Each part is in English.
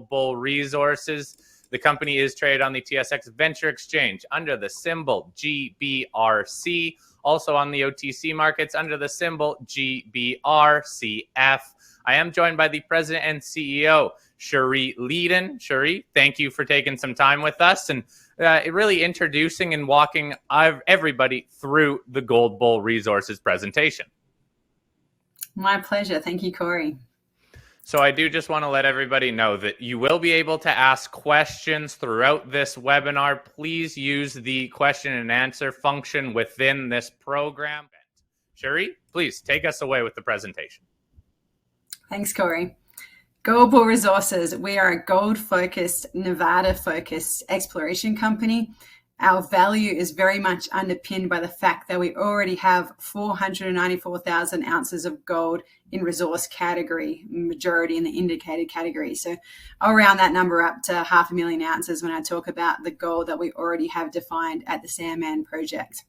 Gold Bull Resources. The company is traded on the TSX Venture Exchange under the symbol GBRC, also on the OTC markets under the symbol GBRCF. I am joined by the president and CEO, Cherie Leeden. Cherie, thank you for taking some time with us and really introducing and walking everybody through the Gold Bull Resources presentation. My pleasure. Thank you, Cory. So I do just want to let everybody know that you will be able to ask questions throughout this webinar. Please use the question and answer function within this program. Cherie, please take us away with the presentation. Thanks, Cory. Gold Bull Resources, we are a gold-focused, Nevada-focused exploration company. Our value is very much underpinned by the fact that we already have 494,000 ounces of gold in resource category, majority in the indicated category. So I'll round that number up to 500,000 ounces when I talk about the gold that we already have defined at the Sandman Project.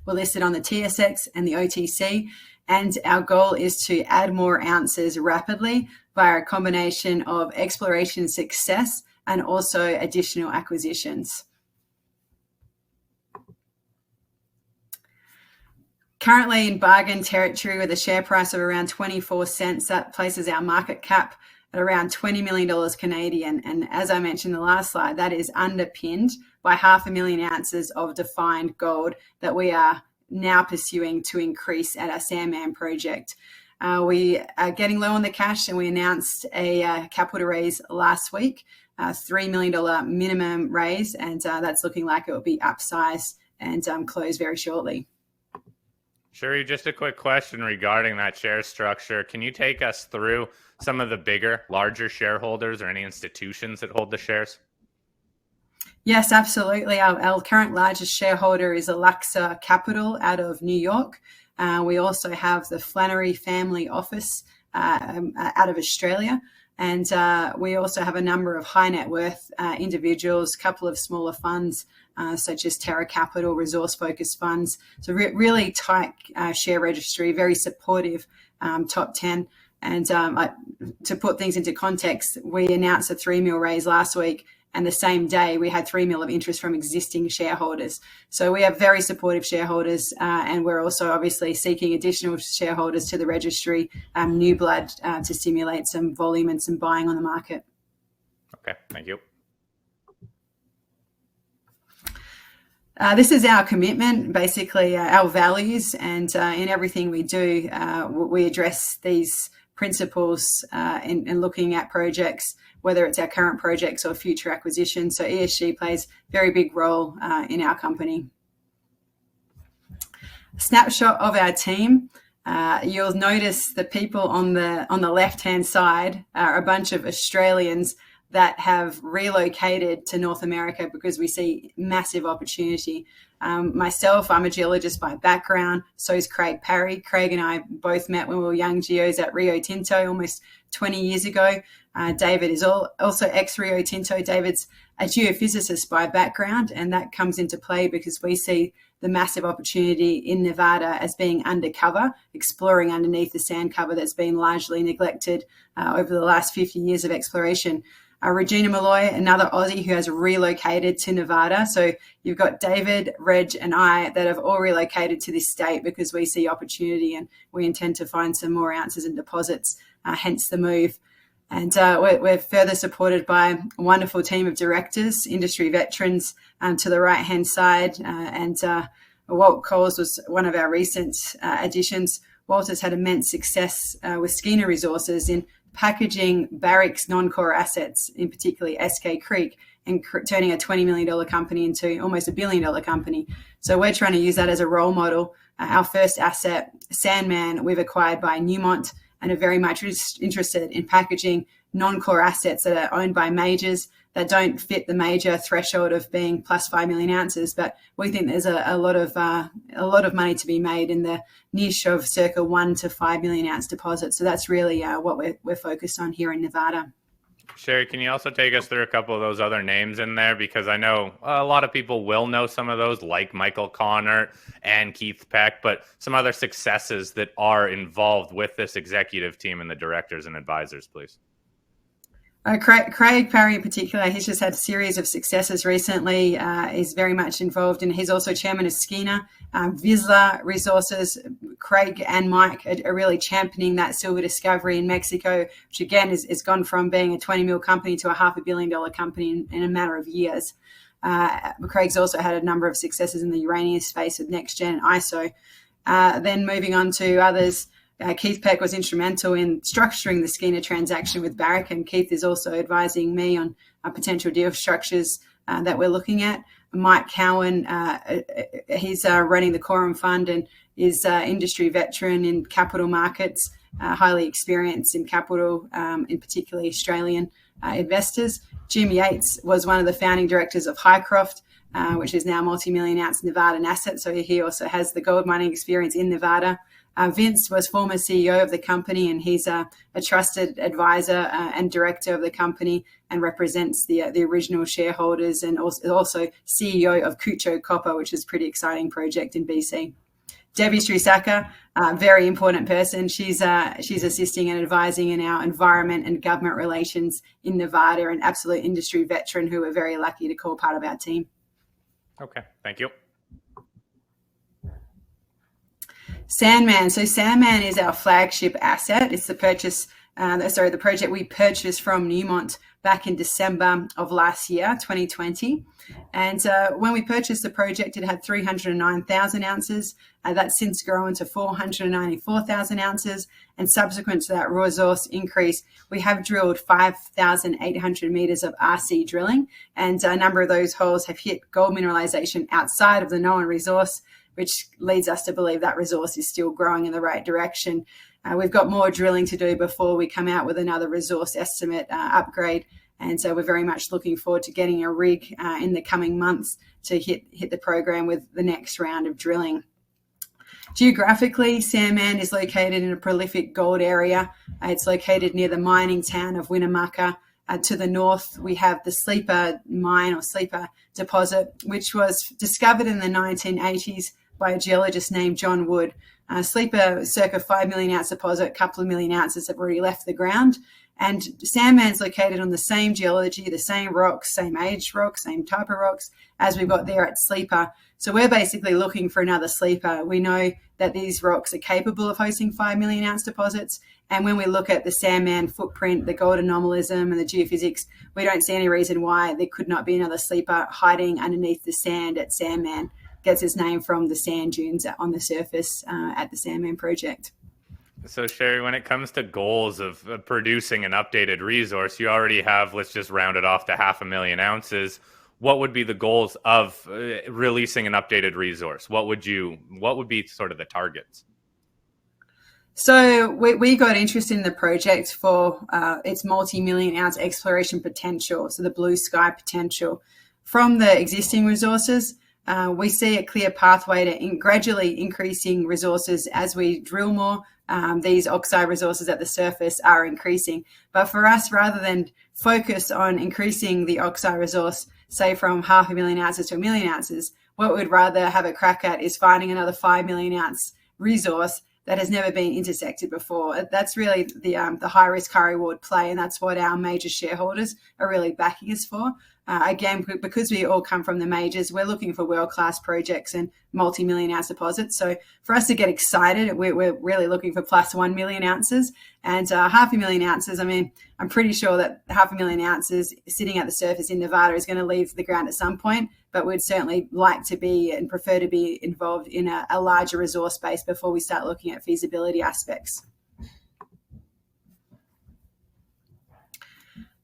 We're listed on the TSX and the OTC, and our goal is to add more ounces rapidly via a combination of exploration success and also additional acquisitions. Currently in bargain territory with a share price of around 24 cents, that places our market cap at around $20 million Canadian. And as I mentioned in the last slide, that is underpinned by 500,000 ounces of defined gold that we are now pursuing to increase at our Sandman Project. We are getting low on the cash, and we announced a capital raise last week, $3 million minimum raise, and that's looking like it will be upsized and close very shortly. Cherie, just a quick question regarding that share structure. Can you take us through some of the larger shareholders or any institutions that hold the shares? Yes, absolutely. Our current largest shareholder is Alexa Capital out of New York. We also have the Flannery Family Office out of Australia. And we also have a number of high net worth individuals, a couple of smaller funds, such as Terra Capital, resource-focused funds. So really tight share registry, very supportive top 10. And to put things into context, we announced a $3 million raise last week, and the same day we had $3 million of interest from existing shareholders. So we have very supportive shareholders, and we're also obviously seeking additional shareholders to the registry, new blood to stimulate some volume and some buying on the market. Okay, thank you. This is our commitment, basically our values, and in everything we do, we address these principles in looking at projects, whether it's our current projects or future acquisitions. So ESG plays a very big role in our company. Snapshot of our team. You'll notice the people on the left-hand side are a bunch of Australians that have relocated to North America because we see massive opportunity. Myself, I'm a geologist by background. So is Craig Parry. Craig and I both met when we were young geos at Rio Tinto almost 20 years ago. David is also ex-Rio Tinto. David's a geophysicist by background, and that comes into play because we see the massive opportunity in Nevada as being undercover, exploring underneath the sand cover that's been largely neglected over the last 50 years of exploration. Regina Malloy, another Aussie who has relocated to Nevada. So you've got David, Reg, and I that have all relocated to this state because we see opportunity and we intend to find some more ounces and deposits, hence the move. And we're further supported by a wonderful team of directors, industry veterans to the right-hand side. And Walt Coles was one of our recent additions. Walt has had immense success with Skeena Resources in packaging Barrick's non-core assets, in particularly SK Creek, and turning a $20 million company into almost $1 billion company. So we're trying to use that as a role model. Our first asset, Sandman, we've acquired by Newmont and are very much interested in packaging non-core assets that are owned by majors that don't fit the major threshold of being plus 5 million ounces. But we think there's a lot of money to be made in the niche of circa 1 to 5 million ounce deposits. So that's really what we're focused on here in Nevada. Cherie, can you also take us through a couple of those other names in there? Because I know a lot of people will know some of those, like Michael Connor and Keith Peck, but some other successes that are involved with this executive team and the directors and advisors, please. Craig Parry in particular, he's just had a series of successes recently. He's very much involved, and he's also chairman of Skeena, Vizsla Resources. Craig and Mike are really championing that silver discovery in Mexico, which again is gone from being a 20 mil company to a $500 million company in a matter of years. Craig's also had a number of successes in the uranium space with NextGen and ISO. Then moving on to others, Keith Peck was instrumental in structuring the Skeena transaction with Barrick, and Keith is also advising me on potential deal structures that we're looking at. Mike Cowan, he's running the Quorum Fund and is industry veteran in capital markets, highly experienced in capital, in particularly Australian investors. Jim Yates was one of the founding directors of Highcroft, which is now multi-million ounce Nevadan asset. So he also has the gold mining experience in Nevada. Vince was former CEO of the company, and he's a trusted advisor and director of the company and represents the original shareholders, and also CEO of Cucho Copper, which is a pretty exciting project in BC. Debbie Strusaka, a very important person. She's assisting and advising in our environment and government relations in Nevada, an absolute industry veteran who we're very lucky to call part of our team. Okay, thank you. Sandman. So Sandman is our flagship asset. It's the project we purchased from Newmont back in December of last year, 2020. And when we purchased the project, it had 309,000 ounces. That's since grown to 494,000 ounces. And subsequent to that resource increase, we have drilled 5,800 meters of RC drilling. And a number of those holes have hit gold mineralization outside of the known resource, which leads us to believe that resource is still growing in the right direction. We've got more drilling to do before we come out with another resource estimate upgrade. And so we're very much looking forward to getting a rig in the coming months to hit the program with the next round of drilling. Geographically, Sandman is located in a prolific gold area. It's located near the mining town of Winnemucca. To the north, we have the Sleeper mine or Sleeper deposit, which was discovered in the 1980s by a geologist named John Wood. Sleeper, circa 5 million ounce deposit, a couple of million ounces have already left the ground. And Sandman's located on the same geology, the same rocks, same age rocks, same type of rocks as we've got there at Sleeper. So we're basically looking for another Sleeper. We know that these rocks are capable of hosting 5 million ounce deposits. And when we look at the Sandman footprint, the gold anomalism and the geophysics, we don't see any reason why there could not be another Sleeper hiding underneath the sand at Sandman. Gets its name from the sand dunes on the surface at the Sandman Project. So, Cherie, when it comes to goals of producing an updated resource, you already have, let's just round it off to 500,000 ounces. What would be the goals of releasing an updated resource? What would be sort of the targets? So we got interested in the project for its multi-million ounce exploration potential, so the blue sky potential. From the existing resources, we see a clear pathway to gradually increasing resources as we drill more. These oxide resources at the surface are increasing. But for us, rather than focus on increasing the oxide resource, say from 500,000 ounces to 1 million ounces, what we'd rather have a crack at is finding another 5 million ounce resource that has never been intersected before. That's really the high risk, high reward play, and that's what our major shareholders are really backing us for. Again, because we all come from the majors, we're looking for world-class projects and multi-million ounce deposits. So for us to get excited, we're really looking for plus 1 million ounces and 500,000 ounces. I mean, I'm pretty sure that 500,000 ounces sitting at the surface in Nevada is going to leave the ground at some point, but we'd certainly like to be and prefer to be involved in a larger resource base before we start looking at feasibility aspects.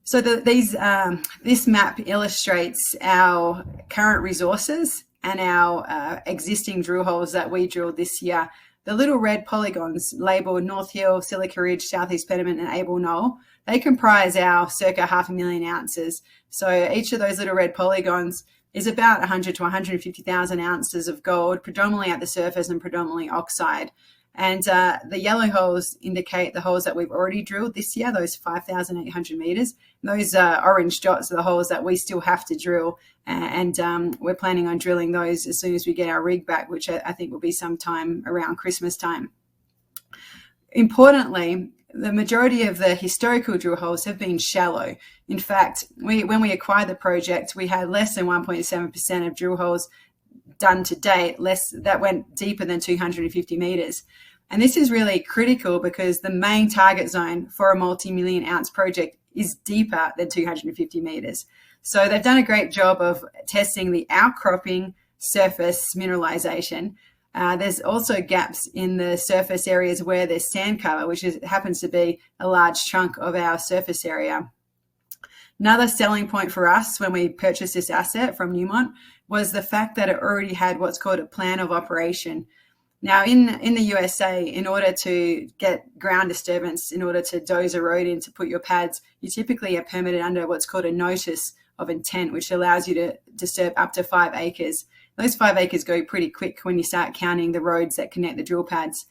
So this map illustrates our current resources and our existing drill holes that we drilled this year. The little red polygons labelled North Hill, Silica Ridge, Southeast Pediment and Able Knoll, they comprise our circa 500,000 ounces. So each of those little red polygons is about 100 to 150,000 ounces of gold, predominantly at the surface and predominantly oxide. And the yellow holes indicate the holes that we've already drilled this year, those 5,800 meters. Those orange dots are the holes that we still have to drill. And we're planning on drilling those as soon as we get our rig back, which I think will be sometime around Christmas time. Importantly, the majority of the historical drill holes have been shallow. In fact, when we acquired the project, we had less than 1.7% of drill holes done to date, that went deeper than 250 meters. And this is really critical because the main target zone for a multi-million ounce project is deeper than 250 meters. So they've done a great job of testing the outcropping surface mineralization. There's also gaps in the surface areas where there's sand cover, which happens to be a large chunk of our surface area. Another selling point for us when we purchased this asset from Newmont was the fact that it already had what's called a plan of operation. Now, in the USA, in order to get ground disturbance, in order to doze a road in to put your pads, you typically are permitted under what's called a notice of intent, which allows you to disturb up to 5 acres. Those 5 acres go pretty quick when you start counting the roads that connect the drill pads.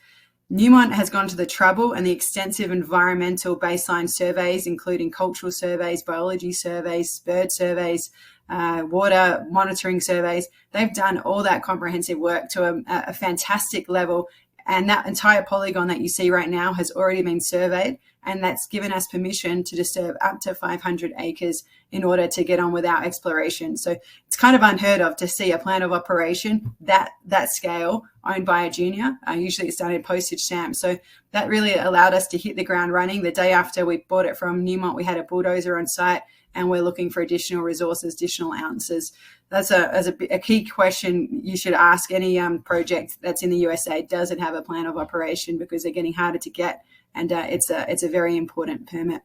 Newmont has gone to the trouble and the extensive environmental baseline surveys, including cultural surveys, biology surveys, bird surveys, water monitoring surveys. They've done all that comprehensive work to a fantastic level. And that entire polygon that you see right now has already been surveyed. And that's given us permission to disturb up to 500 acres in order to get on with our exploration. So it's kind of unheard of to see a plan of operation that scale owned by a junior. Usually it's done in postage stamps. So that really allowed us to hit the ground running. The day after we bought it from Newmont, we had a bulldozer on site and we're looking for additional resources, additional ounces. That's a key question you should ask any project that's in the USA. Does it have a plan of operation? Because they're getting harder to get, and it's a very important permit.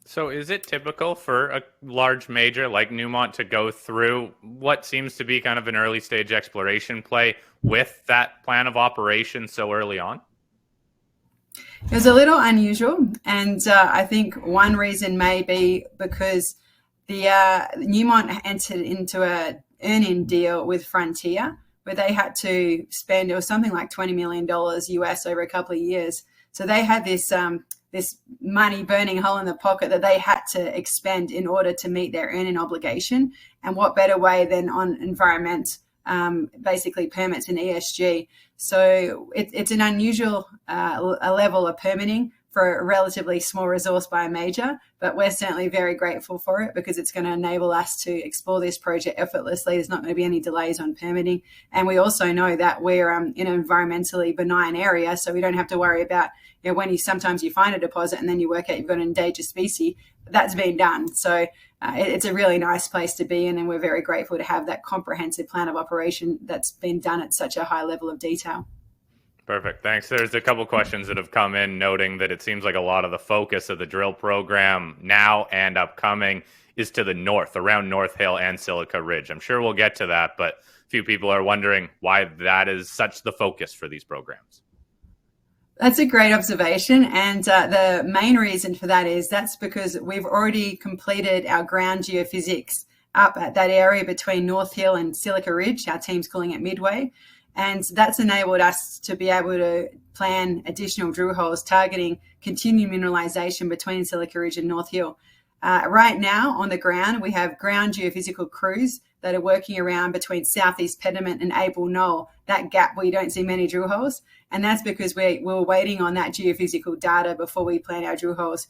So is it typical for a large major like Newmont to go through what seems to be kind of an early stage exploration play with that plan of operation so early on? It was a little unusual, and I think one reason may be because the Newmont entered into a earn-in deal with Frontier where they had to spend, it was something like $20 million US over a couple of years. So they had this money burning hole in the pocket that they had to expend in order to meet their earn-in obligation. And what better way than on environment, basically permits and ESG. So it's an unusual a level of permitting for a relatively small resource by a major, but we're certainly very grateful for it because it's going to enable us to explore this project effortlessly. There's not going to be any delays on permitting. And we also know that we're in an environmentally benign area, so we don't have to worry about, when sometimes you find a deposit and then you work out you've got an endangered species. That's been done. So it's a really nice place to be in, and we're very grateful to have that comprehensive plan of operation that's been done at such a high level of detail. Perfect. Thanks. There's a couple questions that have come in noting that it seems like a lot of the focus of the drill program now and upcoming is to the north, around North Hill and Silica Ridge. I'm sure we'll get to that, but a few people are wondering why that is such the focus for these programs. That's a great observation. And the main reason for that is that's because we've already completed our ground geophysics up at that area between North Hill and Silica Ridge. Our team's calling it Midway. And that's enabled us to be able to plan additional drill holes targeting continued mineralization between Silica Ridge and North Hill. Right now on the ground, we have ground geophysical crews that are working around between Southeast Pediment and Able Knoll, that gap where you don't see many drill holes. And that's because we were waiting on that geophysical data before we plan our drill holes.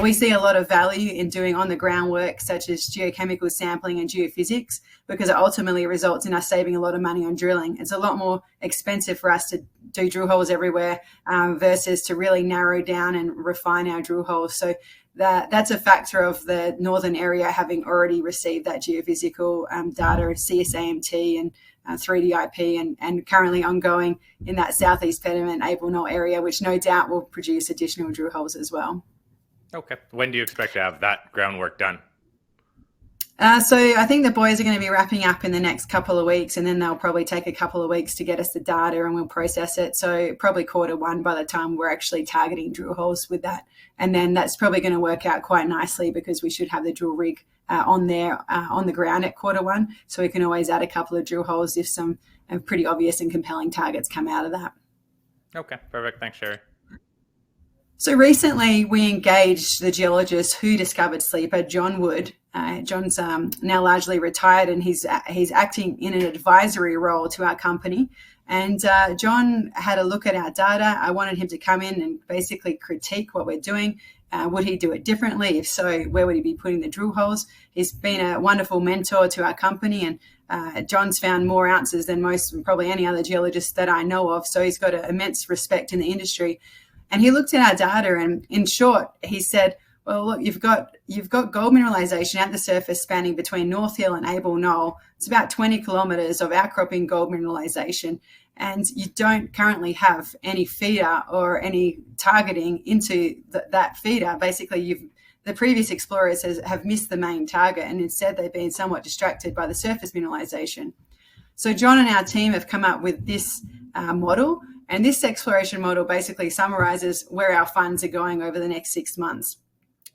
We see a lot of value in doing on the ground work such as geochemical sampling and geophysics because it ultimately results in us saving a lot of money on drilling. It's a lot more expensive for us to do drill holes everywhere versus to really narrow down and refine our drill holes. So that's a factor of the northern area having already received that geophysical data, CSAMT and 3DIP and currently ongoing in that Southeast Pediment Able Knoll area, which no doubt will produce additional drill holes as well. Okay. When do you expect to have that groundwork done? So I think the boys are going to be wrapping up in the next couple of weeks, and then they'll probably take a couple of weeks to get us the data and we'll process it. So probably Q1 by the time we're actually targeting drill holes with that. And then that's probably going to work out quite nicely because we should have the drill rig on the ground at Q1. So we can always add a couple of drill holes if some pretty obvious and compelling targets come out of that. Okay, perfect. Thanks, Cherie. So recently we engaged the geologist who discovered Sleeper, John Wood. John's now largely retired and he's acting in an advisory role to our company. And John had a look at our data. I wanted him to come in and basically critique what we're doing. Would he do it differently? If so, where would he be putting the drill holes? He's been a wonderful mentor to our company, and John's found more ounces than most, probably any other geologist that I know of. So he's got an immense respect in the industry. And he looked at our data, and in short, he said, well, look, you've got gold mineralization at the surface spanning between North Hill and Able Knoll. It's about 20 kilometres of outcropping gold mineralization, and you don't currently have any feeder or any targeting into that feeder. Basically, the previous explorers have missed the main target, and instead they've been somewhat distracted by the surface mineralization. So John and our team have come up with this model, and this exploration model basically summarizes where our funds are going over the next 6 months.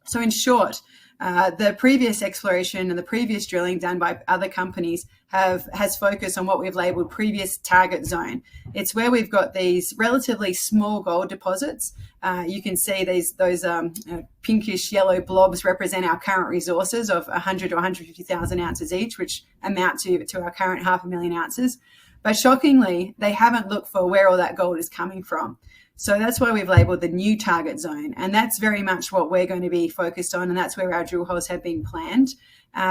So in short, the previous exploration and the previous drilling done by other companies has focused on what we've labeled previous target zone. It's where we've got these relatively small gold deposits. You can see those pinkish yellow blobs represent our current resources of 100 to 150,000 ounces each, which amount to our current 500,000 ounces. But shockingly, they haven't looked for where all that gold is coming from. So that's why we've labelled the new target zone. And that's very much what we're going to be focused on. And that's where our drill holes have been planned,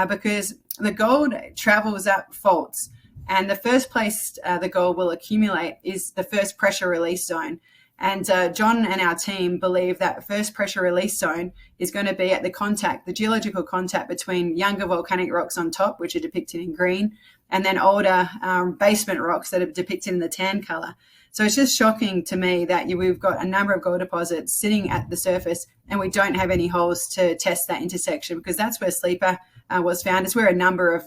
because the gold travels up faults. And the first place the gold will accumulate is the first pressure release zone. And John and our team believe that first pressure release zone is going to be at the geological contact between younger volcanic rocks on top, which are depicted in green, and then older basement rocks that are depicted in the tan colour. So it's just shocking to me that we've got a number of gold deposits sitting at the surface and we don't have any holes to test that intersection, because that's where Sleeper was found. It's where a number of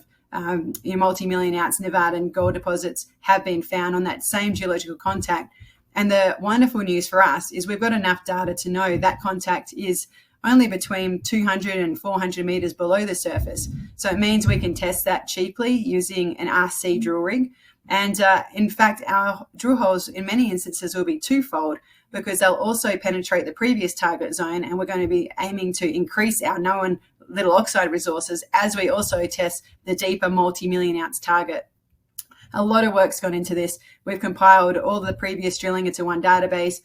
multi-million ounce Nevadan gold deposits have been found on that same geological contact. And the wonderful news for us is we've got enough data to know that contact is only between 200 and 400 metres below the surface. So it means we can test that cheaply using an RC drill rig. And in fact, our drill holes in many instances will be twofold, because they'll also penetrate the previous target zone, and we're going to be aiming to increase our known little oxide resources as we also test the deeper multi-million ounce target. A lot of work's gone into this. We've compiled all the previous drilling into one database.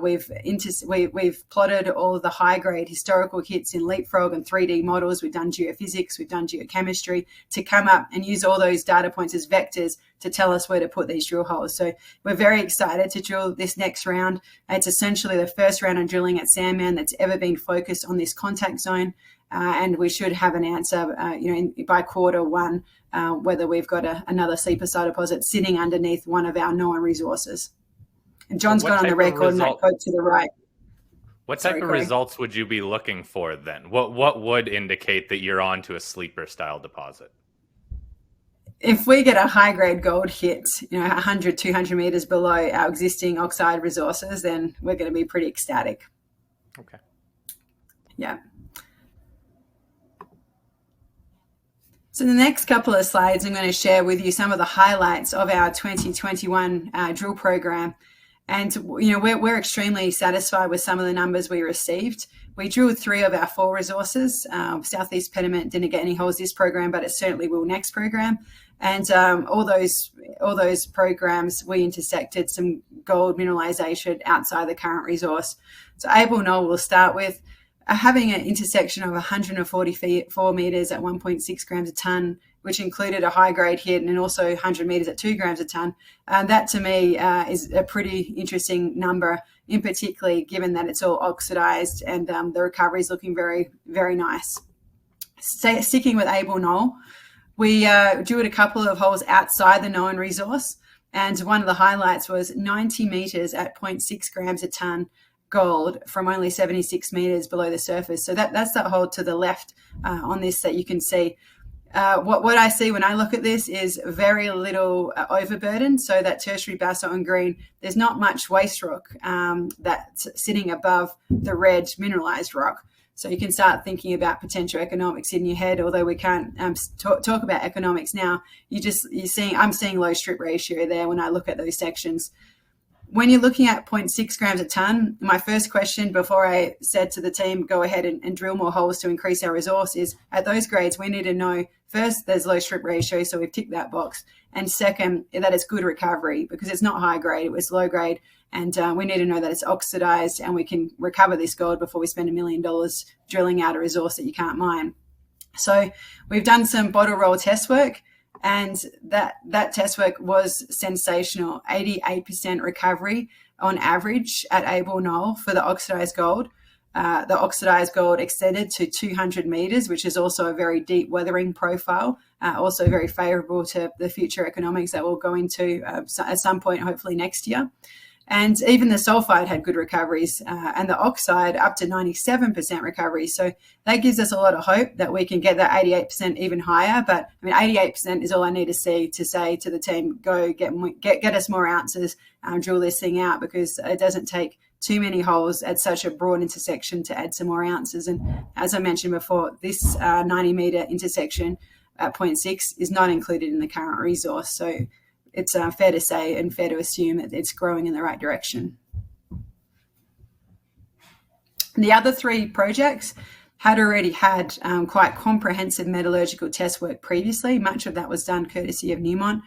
We've plotted all of the high-grade historical hits in Leapfrog and 3D models. We've done geophysics, we've done geochemistry to come up and use all those data points as vectors to tell us where to put these drill holes. So we're very excited to drill this next round. It's essentially the first round of drilling at Sandman that's ever been focused on this contact zone. And we should have an answer by Q1 whether we've got another sleeper side deposit sitting underneath one of our known resources. And John's got on the record and that quote to the right. What type of results would you be looking for then? What would indicate that you're on to a sleeper style deposit? If we get a high grade gold hit, 100, 200 meters below our existing oxide resources, then we're going to be pretty ecstatic. Okay. Yeah. So the next couple of slides, I'm going to share with you some of the highlights of our 2021 drill program. And, we're extremely satisfied with some of the numbers we received. We drilled 3 of our 4 resources. Southeast Pediment didn't get any holes this program, but it certainly will next program. And all those programs, we intersected some gold mineralization outside the current resource. So Able Knoll we'll start with. Having an intersection of 144 metres at 1.6 grams a tonne, which included a high-grade hit and also 100 metres at 2 grams a tonne. That, to me, is a pretty interesting number, in particular given that it's all oxidised and the recovery is looking very, very nice. Sticking with Able Knoll, we drilled a couple of holes outside the known resource, and one of the highlights was 90 metres at 0.6 grams a tonne gold from only 76 metres below the surface. So that's that hole to the left on this that you can see. What I see when I look at this is very little overburden. So that tertiary basalt and green, there's not much waste rock that's sitting above the red mineralised rock. So you can start thinking about potential economics in your head, although we can't talk about economics now. I'm seeing low strip ratio there when I look at those sections. When you're looking at 0.6 grams a tonne, my first question before I said to the team, go ahead and drill more holes to increase our resource is, at those grades, we need to know, first, there's low strip ratio, so we've ticked that box. and second, that it's good recovery, because it's not high grade, it was low grade, and we need to know that it's oxidized and we can recover this gold before we spend $1 million drilling out a resource that you can't mine. So we've done some bottle roll test work, and that test work was sensational. 88% recovery on average at Knoll for the oxidized gold. The oxidized gold extended to 200 meters, which is also a very deep weathering profile, also very favorable to the future economics that we'll go into at some point, hopefully next year. And even the sulfide had good recoveries, and the oxide up to 97% recovery. So that gives us a lot of hope that we can get that 88% even higher. But I mean, 88% is all I need to see to say to the team, go get us more ounces, drill this thing out, because it doesn't take too many holes at such a broad intersection to add some more ounces. And as I mentioned before, this 90-meter intersection at 0.6 is not included in the current resource. So it's fair to say and fair to assume that it's growing in the right direction. The other three projects had already had quite comprehensive metallurgical test work previously. Much of that was done courtesy of Newmont.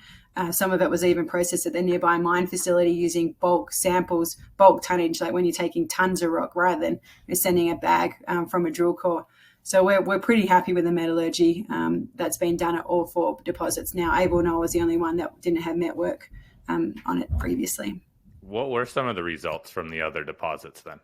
Some of it was even processed at the nearby mine facility using bulk samples, bulk tonnage, like when you're taking tons of rock rather than sending a bag from a drill core. So we're pretty happy with the metallurgy that's been done at all four deposits now. Knoll was the only one that didn't have met work on it previously. What were some of the results from the other deposits then?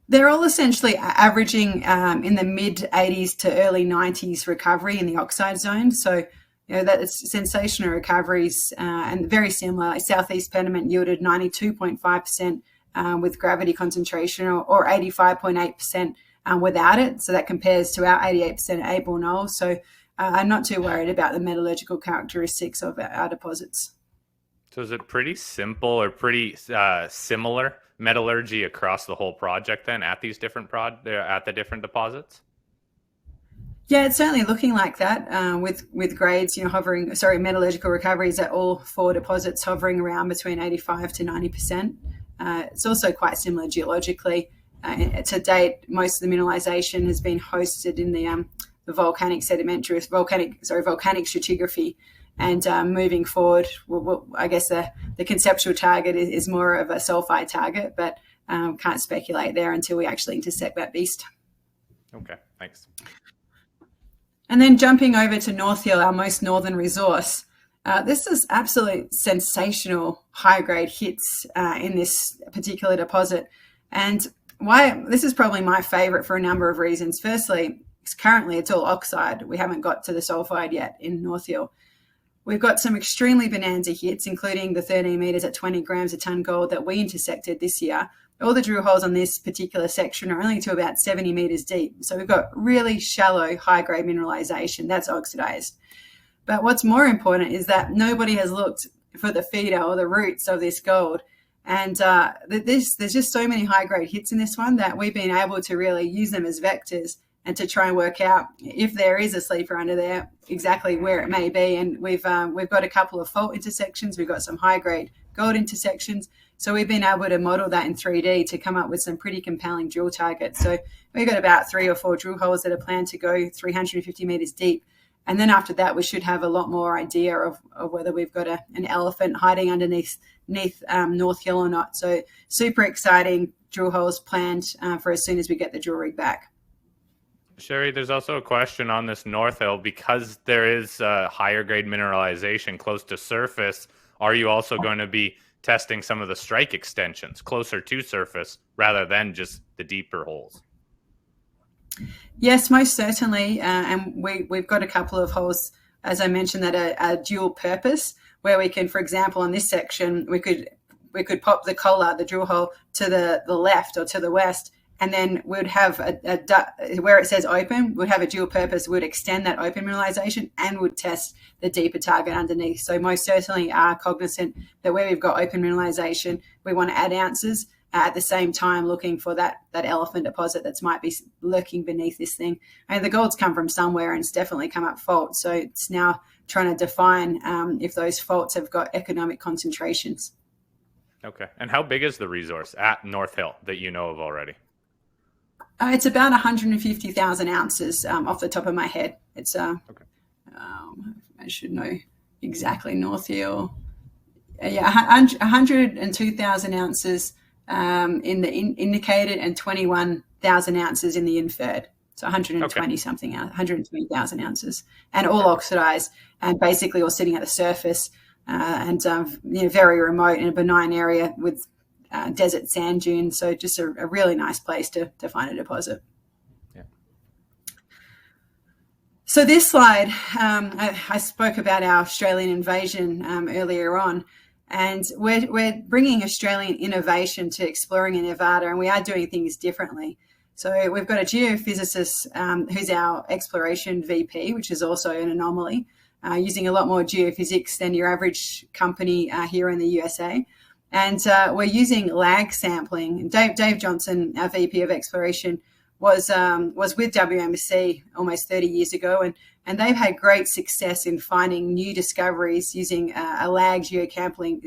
They're all essentially averaging in the mid-80s to early 90s recovery in the oxide zone. So that's sensational recoveries and very similar. Like Southeast Pediment yielded 92.5% with gravity concentration or 85.8% without it. So that compares to our 88% at Knoll. So I'm not too worried about the metallurgical characteristics of our deposits. So is it pretty simple or pretty similar metallurgy across the whole project then at these different at the different deposits? Yeah, it's certainly looking like that with grades, metallurgical recoveries at all four deposits hovering around between 85 to 90%. It's also quite similar geologically. To date, most of the mineralization has been hosted in the volcanic stratigraphy. And moving forward, I guess the conceptual target is more of a sulfide target, but can't speculate there until we actually intersect that beast. Okay, thanks. And then jumping over to North Hill, our most northern resource. This is absolute sensational high-grade hits in this particular deposit. And why this is probably my favorite for a number of reasons. Firstly, currently it's all oxide. We haven't got to the sulfide yet in North Hill. We've got some extremely bonanza hits, including the 13 meters at 20 grams a ton gold that we intersected this year. All the drill holes on this particular section are only to about 70 meters deep. So we've got really shallow, high-grade mineralization that's oxidized. But what's more important is that nobody has looked for the feeder or the roots of this gold. And there's just so many high-grade hits in this one that we've been able to really use them as vectors and to try and work out if there is a sleeper under there, exactly where it may be. And we've got a couple of fault intersections. We've got some high-grade gold intersections. So we've been able to model that in 3D to come up with some pretty compelling drill targets. So we've got about 3 or 4 drill holes that are planned to go 350 meters deep. And then after that, we should have a lot more idea of whether we've got an elephant hiding underneath North Hill or not. So super exciting drill holes planned for as soon as we get the drill rig back. Cherie, there's also a question on this North Hill. Because there is higher grade mineralization close to surface, are you also going to be testing some of the strike extensions closer to surface rather than just the deeper holes? Yes, most certainly. And we've got a couple of holes, as I mentioned, that are dual purpose, where we can, for example, on this section, we could pop the collar, the drill hole, to the left or to the west, and then we'd have where it says open, we'd have a dual purpose, we'd extend that open mineralization and would test the deeper target underneath. So most certainly are cognizant that where we've got open mineralization, we want to add ounces at the same time looking for that elephant deposit that might be lurking beneath this thing. And the gold's come from somewhere and it's definitely come up fault. So it's now trying to define if those faults have got economic concentrations. Okay. And how big is the resource at North Hill that you know of already? It's about 150,000 ounces off the top of my head. It's okay. I should know exactly, North Hill. Yeah, 102,000 ounces in the indicated and 21,000 ounces in the inferred. So 120 something, 120,000 ounces, and all oxidized and basically all sitting at the surface and very remote in a benign area with desert sand dunes. So just a really nice place to find a deposit. Yeah. So this slide, I spoke about our Australian invasion earlier on. And we're bringing Australian innovation to exploring in Nevada, and we are doing things differently. So we've got a geophysicist who's our exploration VP, which is also an anomaly, using a lot more geophysics than your average company here in the USA. And we're using lag sampling. Dave Johnson, our VP of exploration, was with WMC almost 30 years ago, and they've had great success in finding new discoveries using a lag geochemical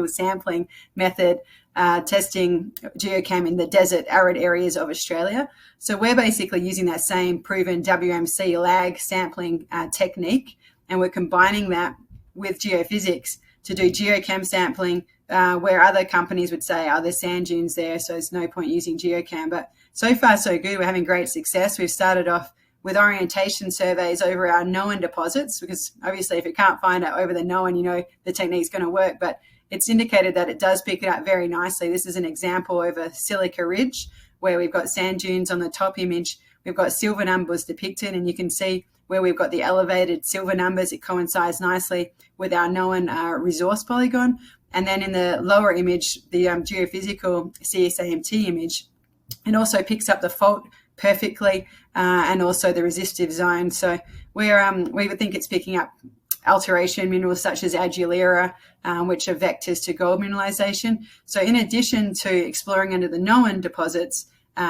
sampling method, testing geochem in the desert arid areas of Australia. So we're basically using that same proven WMC lag sampling technique, and we're combining that with geophysics to do geochem sampling, where other companies would say, there's sand dunes there, so there's no point using geochem. But so far, so good. We're having great success. We've started off with orientation surveys over our known deposits, because obviously if you can't find it over the known, the technique's going to work. But it's indicated that it does pick it up very nicely. This is an example over Silica Ridge, where we've got sand dunes on the top image. We've got silver numbers depicted, and you can see where we've got the elevated silver numbers. It coincides nicely with our known resource polygon. And then in the lower image, the geophysical CSAMT image, it also picks up the fault perfectly and also the resistive zone. So we think it's picking up alteration minerals such as adulera, which are vectors to gold mineralization. So in addition to exploring under the known deposits,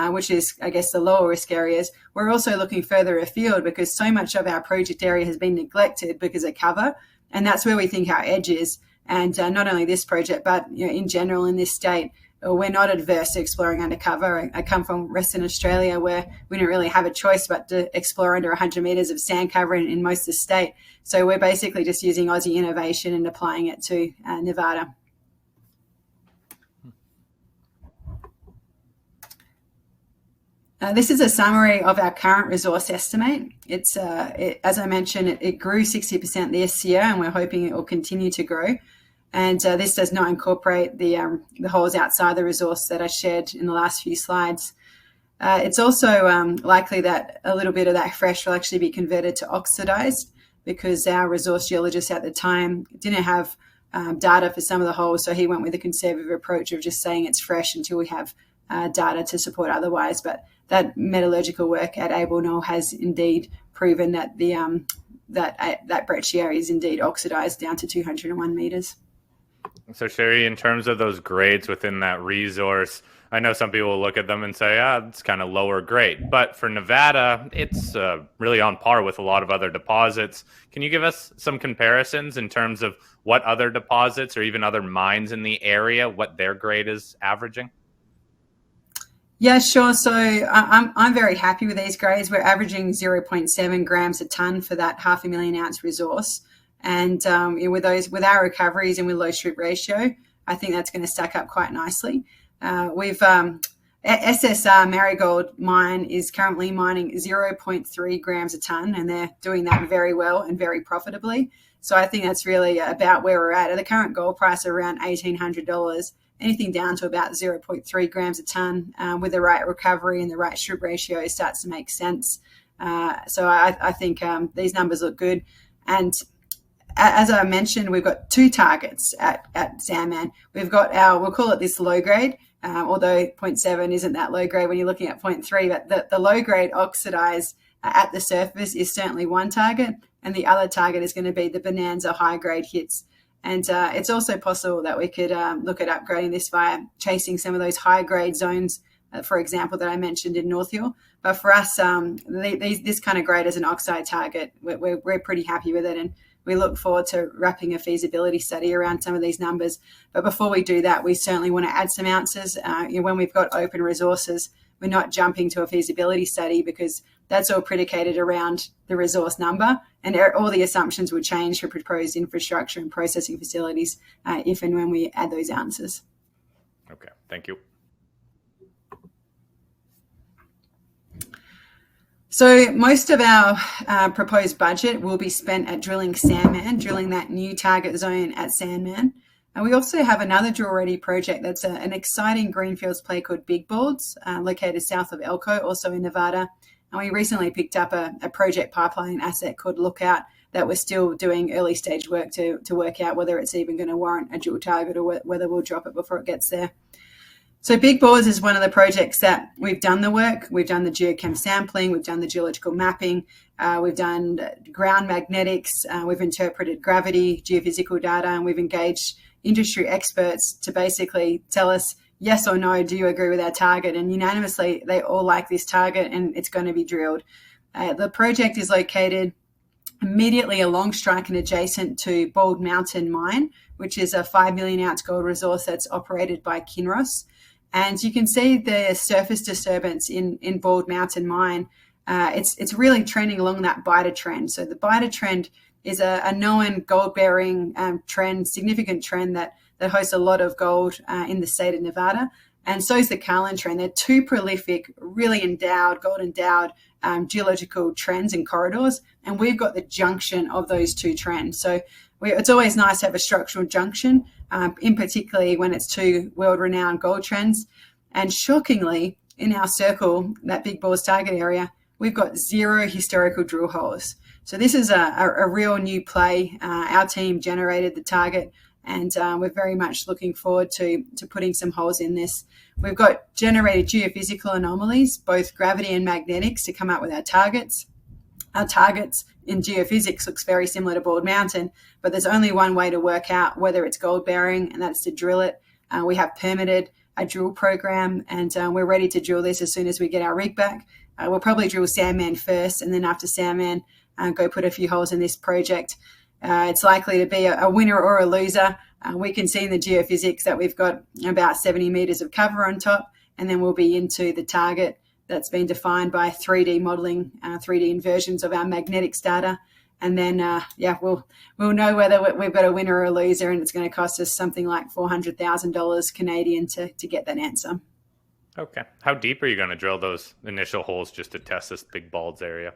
which is, I guess, the lower risk areas, we're also looking further afield because so much of our project area has been neglected because of cover, and that's where we think our edge is. And not only this project, but in general in this state, we're not adverse to exploring undercover. I come from Western Australia, where we don't really have a choice but to explore under 100 metres of sand cover in most of the state. So we're basically just using Aussie innovation and applying it to Nevada. This is a summary of our current resource estimate. It's as I mentioned, it grew 60% this year, and we're hoping it will continue to grow. And this does not incorporate the holes outside the resource that I shared in the last few slides. It's also likely that a little bit of that fresh will actually be converted to oxidized, because our resource geologist at the time didn't have data for some of the holes, so he went with a conservative approach of just saying it's fresh until we have data to support otherwise. But that metallurgical work at Knoll has indeed proven that that breccia is indeed oxidized down to 201 meters. So Cherie, in terms of those grades within that resource, I know some people will look at them and say, it's kind of lower grade. But for Nevada, it's really on par with a lot of other deposits. Can you give us some comparisons in terms of what other deposits or even other mines in the area, what their grade is averaging? Yeah, sure. So I'm very happy with these grades. We're averaging 0.7 grams a ton for that 500,000 ounce resource. And with our recoveries and with low strip ratio, I think that's going to stack up quite nicely. SSR Marigold mine is currently mining 0.3 grams a ton, and they're doing that very well and very profitably. So I think that's really about where we're at. At the current gold price around $1,800, anything down to about 0.3 grams a ton with the right recovery and the right strip ratio starts to make sense. So I think these numbers look good. And as I mentioned, we've got two targets at Sandman. We've got we'll call it this low grade, although 0.7 isn't that low grade when you're looking at 0.3, but the low grade oxidized at the surface is certainly one target, and the other target is going to be the bonanza high grade hits. And it's also possible that we could look at upgrading this via chasing some of those high grade zones, for example, that I mentioned in North Hill. But for us, this kind of grade as an oxide target, we're pretty happy with it, and we look forward to wrapping a feasibility study around some of these numbers. But before we do that, we certainly want to add some ounces. When we've got open resources, we're not jumping to a feasibility study because that's all predicated around the resource number, and all the assumptions would change for proposed infrastructure and processing facilities if and when we add those ounces. Okay, thank you. So most of our proposed budget will be spent at drilling Sandman, drilling that new target zone at Sandman. And we also have another drill-ready project that's an exciting greenfields play called Big Boards, located south of Elko, also in Nevada. And we recently picked up a project pipeline asset called Lookout that we're still doing early stage work to work out whether it's even going to warrant a dual target or whether we'll drop it before it gets there. So Big Boars is one of the projects that we've done the work. We've done the geochem sampling, we've done the geological mapping, we've done ground magnetics, we've interpreted gravity, geophysical data, and we've engaged industry experts to basically tell us yes or no, do you agree with our target? And unanimously, they all like this target and it's going to be drilled. The project is located immediately along strike and adjacent to Bald Mountain Mine, which is a 5 million ounce gold resource that's operated by Kinross. And you can see the surface disturbance in Bald Mountain Mine. It's really trending along that biter trend. So the biter trend is a known gold-bearing trend, significant trend that hosts a lot of gold in the state of Nevada. And so is the Korelin trend. They're two prolific, really endowed, gold-endowed geological trends and corridors. And we've got the junction of those two trends. So it's always nice to have a structural junction, in particularly when it's two world-renowned gold trends. And shockingly, in our circle, that Big Boars target area, we've got 0 historical drill holes. So this is a real new play. Our team generated the target, and we're very much looking forward to putting some holes in this. We've got generated geophysical anomalies, both gravity and magnetics, to come up with our targets. Our targets in geophysics looks very similar to Bald Mountain, but there's only one way to work out whether it's gold bearing, and that's to drill it. We have permitted a drill program, and we're ready to drill this as soon as we get our rig back. We'll probably drill Sandman first, and then after Sandman, go put a few holes in this project. It's likely to be a winner or a loser. We can see in the geophysics that we've got about 70 meters of cover on top, and then we'll be into the target that's been defined by 3D modeling, 3D inversions of our magnetics data. And then, we'll know whether we've got a winner or a loser, and it's going to cost us something like $400,000 Canadian to get that answer. Okay. How deep are you going to drill those initial holes just to test this Big Balds area?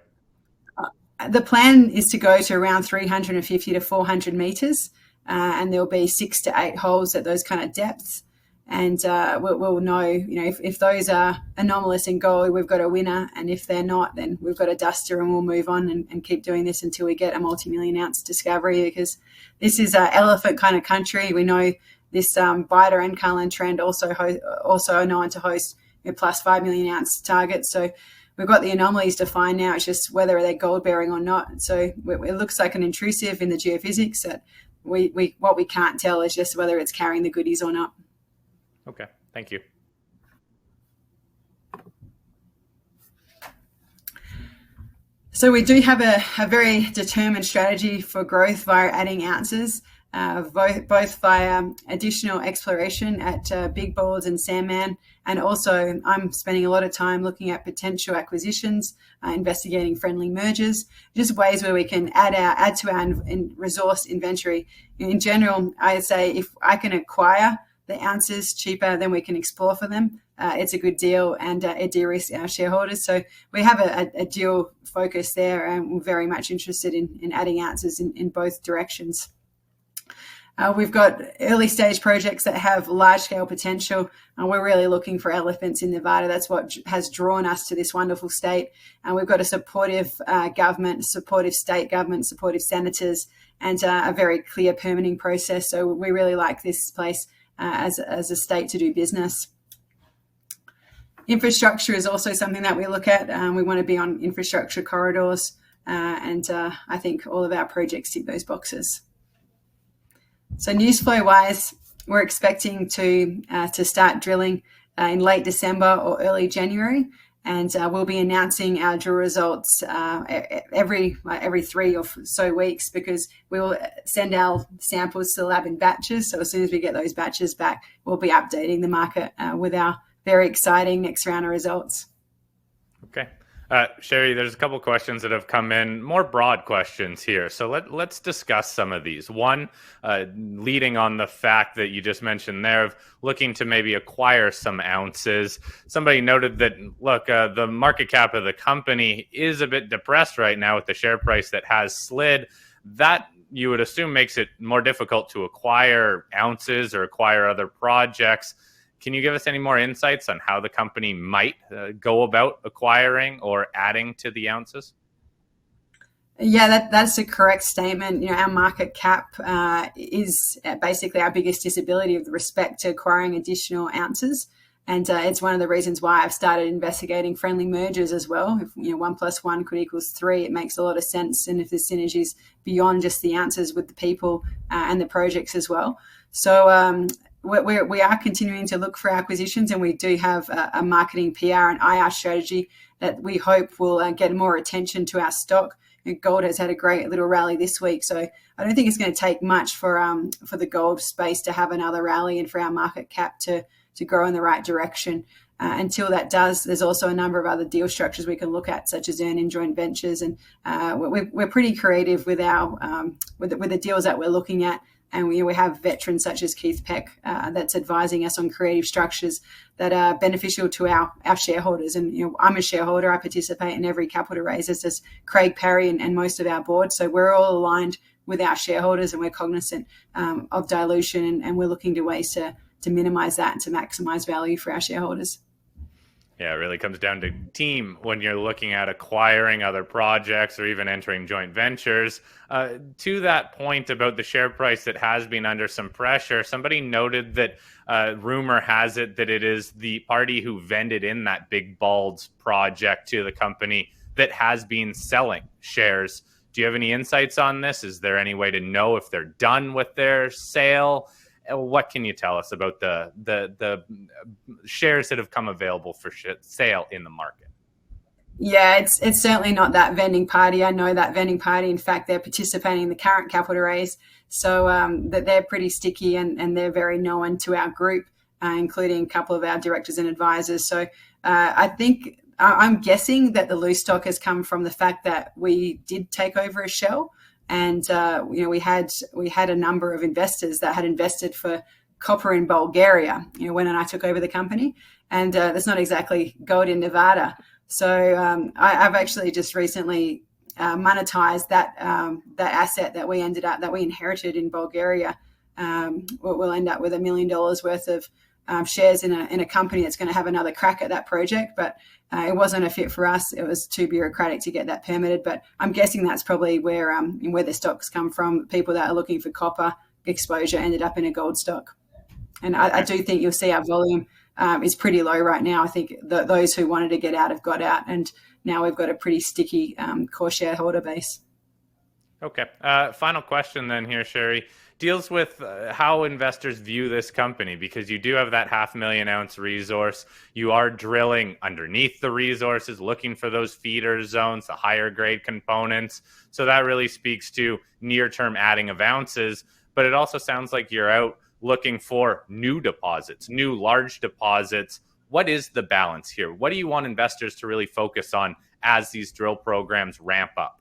The plan is to go to around 350 to 400 meters, and there'll be 6 to 8 holes at those kind of depths. And we'll know, if those are anomalous in gold, we've got a winner. And if they're not, then we've got a duster, and we'll move on and keep doing this until we get a multi-million ounce discovery, because this is an elephant kind of country. We know this biter and Korelin trend also are known to host plus 5 million ounce targets. So we've got the anomalies defined now. It's just whether they're gold bearing or not. So it looks like an intrusive in the geophysics that what we can't tell is just whether it's carrying the goodies or not. Okay, thank you. So we do have a very determined strategy for growth via adding ounces, both via additional exploration at Big Boards and Sandman, and also I'm spending a lot of time looking at potential acquisitions, investigating friendly mergers, just ways where we can add to our resource inventory. In general, I say if I can acquire the ounces cheaper than we can explore for them, it's a good deal, and it de-risks our shareholders. So we have a dual focus there, and we're very much interested in adding ounces in both directions. We've got early stage projects that have large scale potential, and we're really looking for elephants in Nevada. That's what has drawn us to this wonderful state. And we've got a supportive government, supportive state government, supportive senators, and a very clear permitting process. So we really like this place as a state to do business. Infrastructure is also something that we look at. We want to be on infrastructure corridors, and I think all of our projects tick those boxes. So news flow wise, we're expecting to start drilling in late December or early January, and we'll be announcing our drill results every 3 or so weeks, because we will send our samples to the lab in batches. So as soon as we get those batches back, we'll be updating the market with our very exciting next round of results. Okay. Cherie, there's a couple questions that have come in, more broad questions here. So let's discuss some of these. One, leading on the fact that you just mentioned there of looking to maybe acquire some ounces. Somebody noted that, look, the market cap of the company is a bit depressed right now with the share price that has slid. That you would assume makes it more difficult to acquire ounces or acquire other projects. Can you give us any more insights on how the company might go about acquiring or adding to the ounces? Yeah, that's a correct statement. Our market cap is basically our biggest disability with respect to acquiring additional ounces. And it's one of the reasons why I've started investigating friendly mergers as well. If 1 + 1 could equal 3, it makes a lot of sense. And if there's synergies beyond just the ounces with the people and the projects as well. So we are continuing to look for acquisitions, and we do have a marketing, PR, and IR strategy that we hope will get more attention to our stock. Gold has had a great little rally this week, so I don't think it's going to take much for the gold space to have another rally and for our market cap to grow in the right direction. Until that does, there's also a number of other deal structures we can look at, such as earn-in joint ventures, and we're pretty creative with our with the deals that we're looking at. And we have veterans such as Keith Peck that's advising us on creative structures that are beneficial to our shareholders. And I'm a shareholder. I participate in every capital raise, as does Craig Parry and most of our board. So we're all aligned with our shareholders, and we're cognizant of dilution, and we're looking to ways to minimize that and to maximize value for our shareholders. Yeah, it really comes down to team when you're looking at acquiring other projects or even entering joint ventures. To that point about the share price that has been under some pressure, somebody noted that rumor has it that it is the party who vended in that Big Balds project to the company that has been selling shares. Do you have any insights on this? Is there any way to know if they're done with their sale? What can you tell us about the shares that have come available for sale in the market? Yeah, it's certainly not that vending party. I know that vending party. In fact, they're participating in the current capital raise. So that they're pretty sticky, and they're very known to our group, including a couple of our directors and advisors. So I think I'm guessing that the loose stock has come from the fact that we did take over a shell. And we had a number of investors that had invested for copper in Bulgaria, when I took over the company, and that's not exactly gold in Nevada. So I've actually just recently monetized that asset that we inherited in Bulgaria. We'll end up with $1 million worth of shares in a company that's going to have another crack at that project, but it wasn't a fit for us. It was too bureaucratic to get that permitted. But I'm guessing that's probably where the stocks come from. People that are looking for copper exposure ended up in a gold stock, and I do think you'll see our volume is pretty low right now. I think those who wanted to get out have got out, and now we've got a pretty sticky core shareholder base. Okay. Final question then here, Cherie. Deals with how investors view this company, because you do have that 500,000 ounce resource. You are drilling underneath the resources, looking for those feeder zones, the higher grade components. So that really speaks to near-term adding of ounces. But it also sounds like you're out looking for new deposits, new large deposits. What is the balance here? What do you want investors to really focus on as these drill programs ramp up?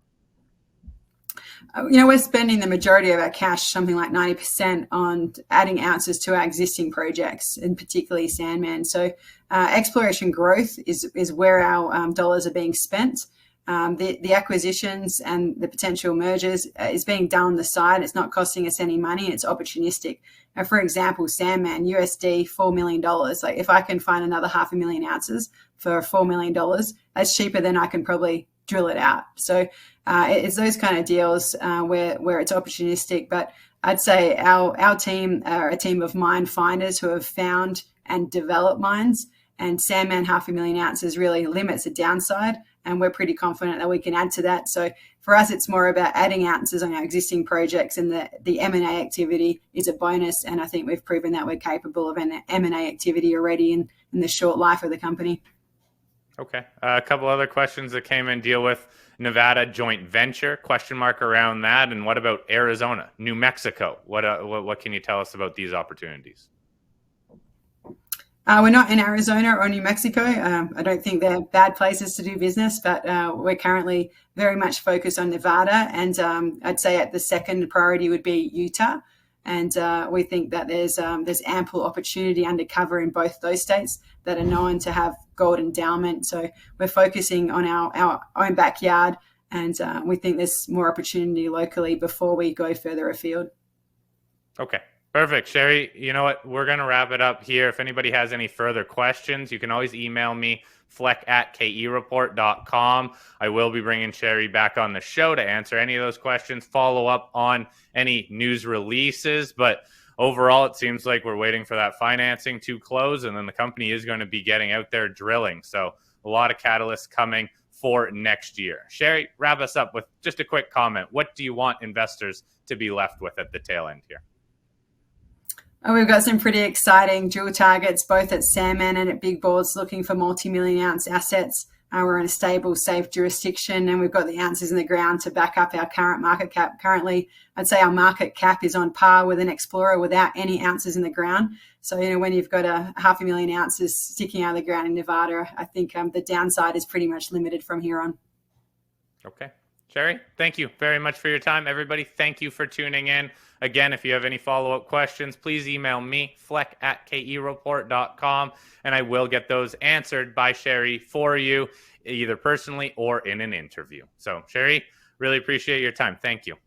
We're spending the majority of our cash, something like 90%, on adding ounces to our existing projects, and particularly Sandman. So exploration growth is where our dollars are being spent. The acquisitions and the potential mergers is being done on the side. It's not costing us any money. It's opportunistic. Now, for example, Sandman, USD $4 million. Like, if I can find another 500,000 ounces for $4 million, that's cheaper than I can probably drill it out. So it's those kind of deals where it's opportunistic. But I'd say our team are a team of mine finders who have found and developed mines. And Sandman 500,000 ounces really limits the downside, and we're pretty confident that we can add to that. So for us, it's more about adding ounces on our existing projects, and the M&A activity is a bonus. And I think we've proven that we're capable of an M&A activity already in the short life of the company. Okay. A couple other questions that came in deal with Nevada joint venture, question mark around that. And what about Arizona, New Mexico? What can you tell us about these opportunities? We're not in Arizona or New Mexico. I don't think they're bad places to do business, but we're currently very much focused on Nevada. And I'd say at the second priority would be Utah. And we think that there's ample opportunity undercover in both those states that are known to have gold endowment. So we're focusing on our own backyard, and we think there's more opportunity locally before we go further afield. Okay. Perfect. Cherie, you know what? We're going to wrap it up here. If anybody has any further questions, you can always email me, fleck@KEReport.com. I will be bringing Cherie back on the show to answer any of those questions, follow up on any news releases. But overall, it seems like we're waiting for that financing to close, and then the company is going to be getting out there drilling. So a lot of catalysts coming for next year. Cherie, wrap us up with just a quick comment. What do you want investors to be left with at the tail end here? We've got some pretty exciting drill targets, both at Sandman and at Big Boars, looking for multi-million ounce assets. We're in a stable, safe jurisdiction, and we've got the ounces in the ground to back up our current market cap. Currently, I'd say our market cap is on par with an explorer without any ounces in the ground. So, when you've got 500,000 ounces sticking out of the ground in Nevada, I think the downside is pretty much limited from here on. Okay. Cherie, thank you very much for your time. Everybody, thank you for tuning in. Again, if you have any follow-up questions, please email me, fleck@KEReport.com, and I will get those answered by Cherie for you, either personally or in an interview. So, Cherie, really appreciate your time. Thank you.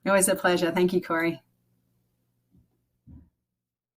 Always a pleasure. Thank you, Cory.